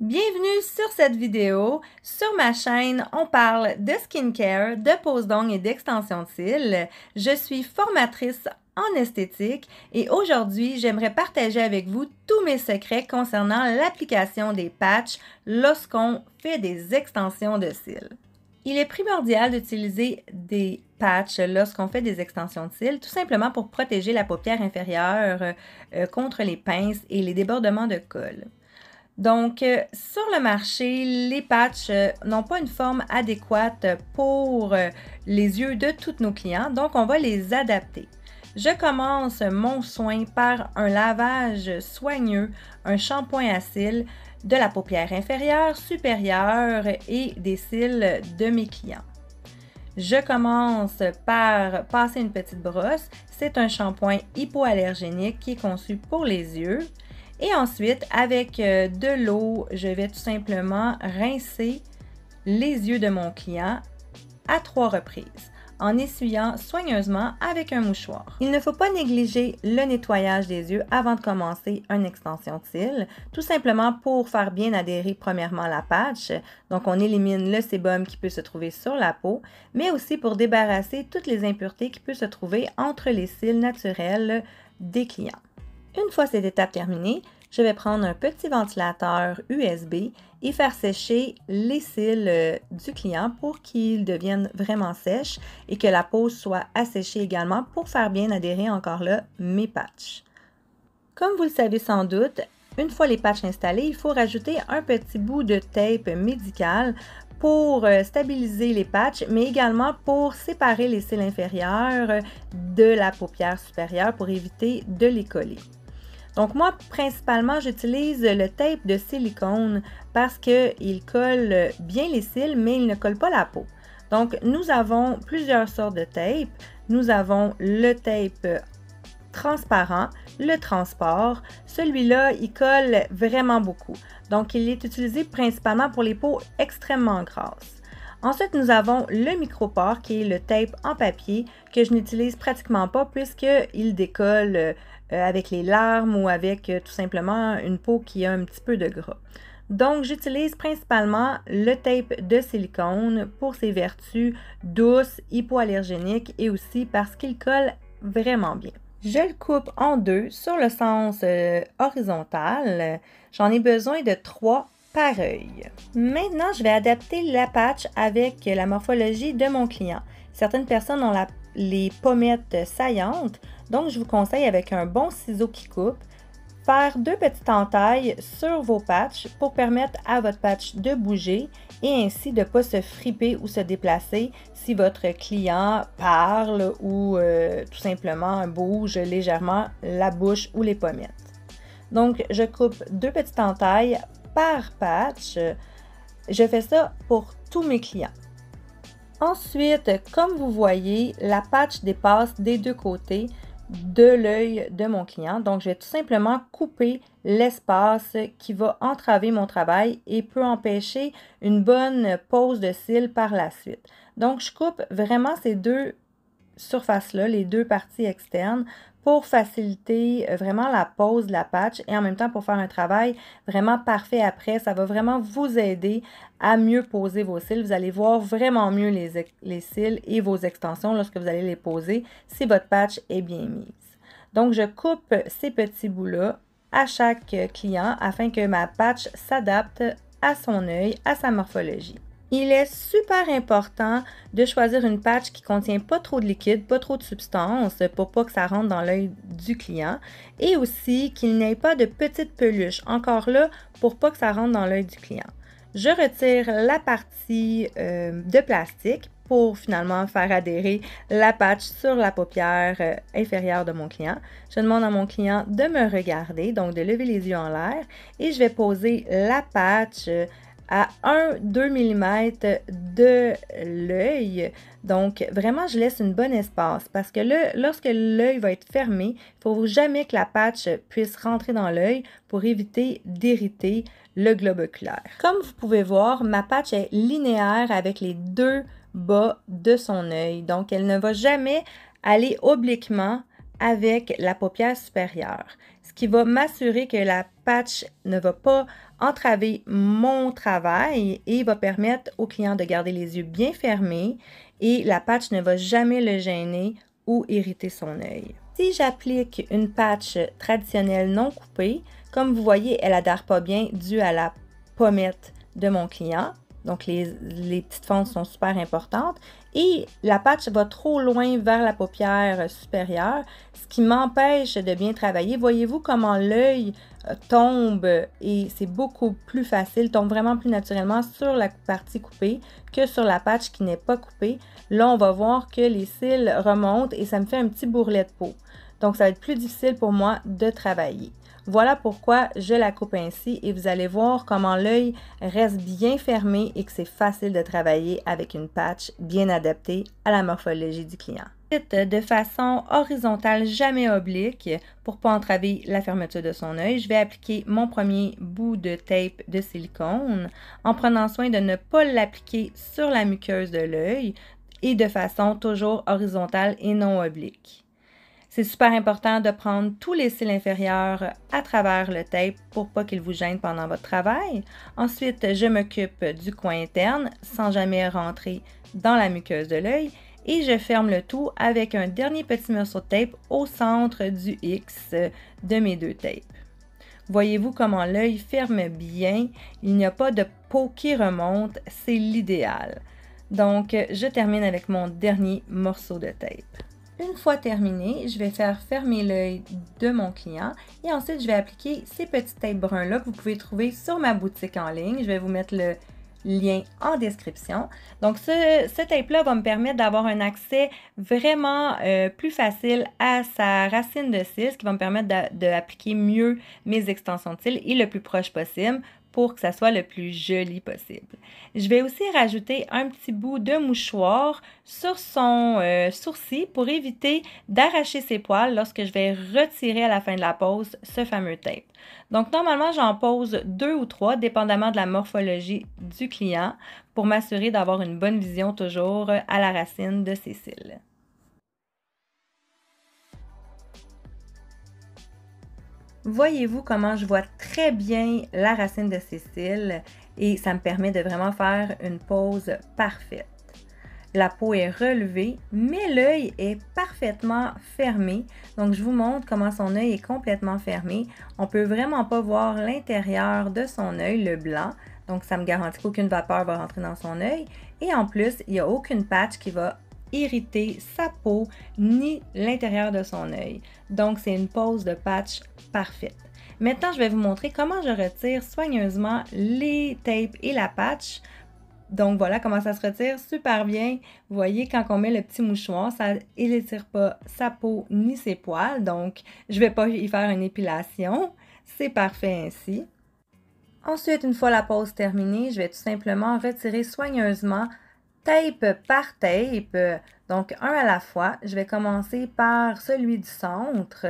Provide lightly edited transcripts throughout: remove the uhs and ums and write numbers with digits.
Bienvenue sur cette vidéo. Sur ma chaîne, on parle de skincare, de pose d'ongles et d'extension de cils. Je suis formatrice en esthétique et aujourd'hui, j'aimerais partager avec vous tous mes secrets concernant l'application des patchs lorsqu'on fait des extensions de cils. Il est primordial d'utiliser des patchs lorsqu'on fait des extensions de cils, tout simplement pour protéger la paupière inférieure contre les pinces et les débordements de colle. Donc, sur le marché, les patchs n'ont pas une forme adéquate pour les yeux de tous nos clients, donc on va les adapter. Je commence mon soin par un lavage soigneux, un shampoing à cils de la paupière inférieure, supérieure et des cils de mes clients. Je commence par passer une petite brosse. C'est un shampoing hypoallergénique qui est conçu pour les yeux. Et ensuite, avec de l'eau, je vais tout simplement rincer les yeux de mon client à 3 reprises en essuyant soigneusement avec un mouchoir. Il ne faut pas négliger le nettoyage des yeux avant de commencer une extension de cils, tout simplement pour faire bien adhérer premièrement la patch. Donc, on élimine le sébum qui peut se trouver sur la peau, mais aussi pour débarrasser toutes les impuretés qui peuvent se trouver entre les cils naturels des clients. Une fois cette étape terminée, je vais prendre un petit ventilateur USB et faire sécher les cils du client pour qu'ils deviennent vraiment sèches et que la peau soit asséchée également pour faire bien adhérer encore là mes patchs. Comme vous le savez sans doute, une fois les patchs installés, il faut rajouter un petit bout de tape médicale pour stabiliser les patchs, mais également pour séparer les cils inférieurs de la paupière supérieure pour éviter de les coller. Donc moi, principalement, j'utilise le tape de silicone parce qu'il colle bien les cils, mais il ne colle pas la peau. Donc, nous avons plusieurs sortes de tape. Nous avons le tape transparent, le transport. Celui-là, il colle vraiment beaucoup. Donc, il est utilisé principalement pour les peaux extrêmement grasses. Ensuite, nous avons le micropore qui est le tape en papier que je n'utilise pratiquement pas puisqu'il décolle avec les larmes ou avec tout simplement une peau qui a un petit peu de gras. Donc, j'utilise principalement le tape de silicone pour ses vertus douces, hypoallergéniques et aussi parce qu'il colle vraiment bien. Je le coupe en deux sur le sens horizontal. J'en ai besoin de 3 par œil. Maintenant, je vais adapter la patch avec la morphologie de mon client. Certaines personnes ont les pommettes saillantes, donc je vous conseille avec un bon ciseau qui coupe, faire 2 petites entailles sur vos patchs pour permettre à votre patch de bouger et ainsi de ne pas se friper ou se déplacer si votre client parle ou tout simplement bouge légèrement la bouche ou les pommettes. Donc, je coupe 2 petites entailles par patch. Je fais ça pour tous mes clients. Ensuite, comme vous voyez, la patch dépasse des 2 côtés de l'œil de mon client. Donc, je vais tout simplement couper l'espace qui va entraver mon travail et peut empêcher une bonne pose de cils par la suite. Donc, je coupe vraiment ces 2 surfaces-là, les 2 parties externes, pour faciliter vraiment la pose de la patch et en même temps pour faire un travail vraiment parfait après. Ça va vraiment vous aider à mieux poser vos cils. Vous allez voir vraiment mieux les cils et vos extensions lorsque vous allez les poser si votre patch est bien mise. Donc, je coupe ces petits bouts-là à chaque client afin que ma patch s'adapte à son œil, à sa morphologie. Il est super important de choisir une patch qui ne contient pas trop de liquide, pas trop de substance pour pas que ça rentre dans l'œil du client et aussi qu'il n'ait pas de petites peluches, encore là, pour pas que ça rentre dans l'œil du client. Je retire la partie de plastique pour finalement faire adhérer la patch sur la paupière inférieure de mon client. Je demande à mon client de me regarder, donc de lever les yeux en l'air et je vais poser la patch à 1-2 mm de l'œil. Donc, vraiment, je laisse une bonne espace parce que lorsque l'œil va être fermé, il ne faut jamais que la patch puisse rentrer dans l'œil pour éviter d'irriter le globe oculaire. Comme vous pouvez voir, ma patch est linéaire avec les 2 bas de son œil. Donc, elle ne va jamais aller obliquement avec la paupière supérieure, ce qui va m'assurer que la patch ne va pas entraver mon travail et va permettre au client de garder les yeux bien fermés et la patch ne va jamais le gêner ou irriter son œil. Si j'applique une patch traditionnelle non coupée, comme vous voyez, elle adhère pas bien dû à la pommette de mon client. Donc, les petites fentes sont super importantes. Et la patch va trop loin vers la paupière supérieure, ce qui m'empêche de bien travailler. Voyez-vous comment l'œil tombe et c'est beaucoup plus facile, tombe vraiment plus naturellement sur la partie coupée que sur la patch qui n'est pas coupée. Là, on va voir que les cils remontent et ça me fait un petit bourrelet de peau. Donc, ça va être plus difficile pour moi de travailler. Voilà pourquoi je la coupe ainsi et vous allez voir comment l'œil reste bien fermé et que c'est facile de travailler avec une patch bien adaptée à la morphologie du client. De façon horizontale, jamais oblique, pour ne pas entraver la fermeture de son œil, je vais appliquer mon premier bout de tape de silicone en prenant soin de ne pas l'appliquer sur la muqueuse de l'œil et de façon toujours horizontale et non oblique. C'est super important de prendre tous les cils inférieurs à travers le tape pour pas qu'ils vous gênent pendant votre travail. Ensuite, je m'occupe du coin interne sans jamais rentrer dans la muqueuse de l'œil et je ferme le tout avec un dernier petit morceau de tape au centre du X de mes deux tapes. Voyez-vous comment l'œil ferme bien, il n'y a pas de peau qui remonte, c'est l'idéal. Donc, je termine avec mon dernier morceau de tape. Une fois terminé, je vais faire fermer l'œil de mon client et ensuite je vais appliquer ces petits tapes bruns-là que vous pouvez trouver sur ma boutique en ligne. Je vais vous mettre le lien en description. Donc, ce tape-là va me permettre d'avoir un accès vraiment plus facile à sa racine de cils, ce qui va me permettre d'appliquer mieux mes extensions de cils et le plus proche possible pour que ça soit le plus joli possible. Je vais aussi rajouter un petit bout de mouchoir sur son sourcil pour éviter d'arracher ses poils lorsque je vais retirer à la fin de la pose ce fameux tape. Donc, normalement, j'en pose 2 ou 3, dépendamment de la morphologie du client, pour m'assurer d'avoir une bonne vision toujours à la racine de ses cils. Voyez-vous comment je vois très bien la racine de ses cils et ça me permet de vraiment faire une pose parfaite. La peau est relevée, mais l'œil est parfaitement fermé. Donc, je vous montre comment son œil est complètement fermé. On ne peut vraiment pas voir l'intérieur de son œil, le blanc. Donc, ça me garantit qu'aucune vapeur va rentrer dans son œil. Et en plus, il n'y a aucune patch qui va irriter sa peau ni l'intérieur de son œil. Donc, c'est une pose de patch parfaite. Maintenant, je vais vous montrer comment je retire soigneusement les tapes et la patch. Donc, voilà comment ça se retire super bien. Vous voyez, quand on met le petit mouchoir, ça n'étire pas sa peau ni ses poils. Donc, je ne vais pas y faire une épilation. C'est parfait ainsi. Ensuite, une fois la pose terminée, je vais tout simplement retirer soigneusement tape par tape, donc un à la fois. Je vais commencer par celui du centre,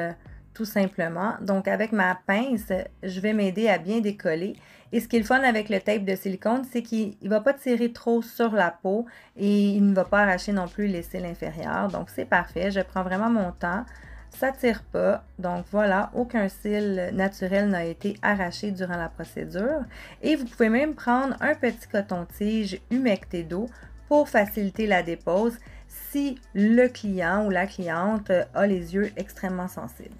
tout simplement. Donc, avec ma pince, je vais m'aider à bien décoller. Et ce qui est le fun avec le tape de silicone, c'est qu'il ne va pas tirer trop sur la peau et il ne va pas arracher non plus les cils inférieurs. Donc, c'est parfait. Je prends vraiment mon temps. Ça ne tire pas. Donc, voilà, aucun cil naturel n'a été arraché durant la procédure. Et vous pouvez même prendre un petit coton-tige humecté d'eau pour faciliter la dépose si le client ou la cliente a les yeux extrêmement sensibles.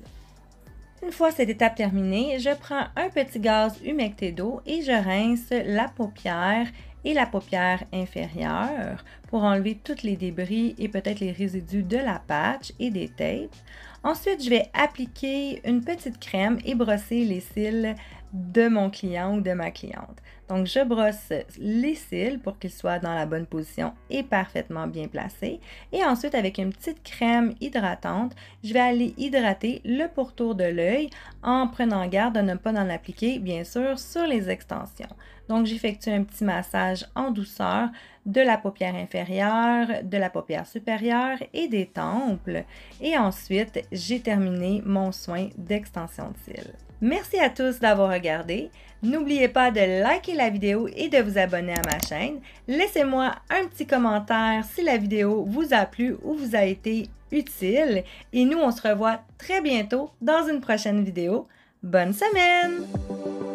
Une fois cette étape terminée, je prends un petit gaz humecté d'eau et je rince la paupière et la paupière inférieure pour enlever tous les débris et peut-être les résidus de la patch et des tapes. Ensuite, je vais appliquer une petite crème et brosser les cils de mon client ou de ma cliente. Donc, je brosse les cils pour qu'ils soient dans la bonne position et parfaitement bien placés. Et ensuite, avec une petite crème hydratante, je vais aller hydrater le pourtour de l'œil en prenant garde de ne pas en appliquer, bien sûr, sur les extensions. Donc, j'effectue un petit massage en douceur de la paupière inférieure, de la paupière supérieure et des tempes. Et ensuite, j'ai terminé mon soin d'extension de cils. Merci à tous d'avoir regardé. N'oubliez pas de liker la vidéo et de vous abonner à ma chaîne. Laissez-moi un petit commentaire si la vidéo vous a plu ou vous a été utile. Et nous, on se revoit très bientôt dans une prochaine vidéo. Bonne semaine!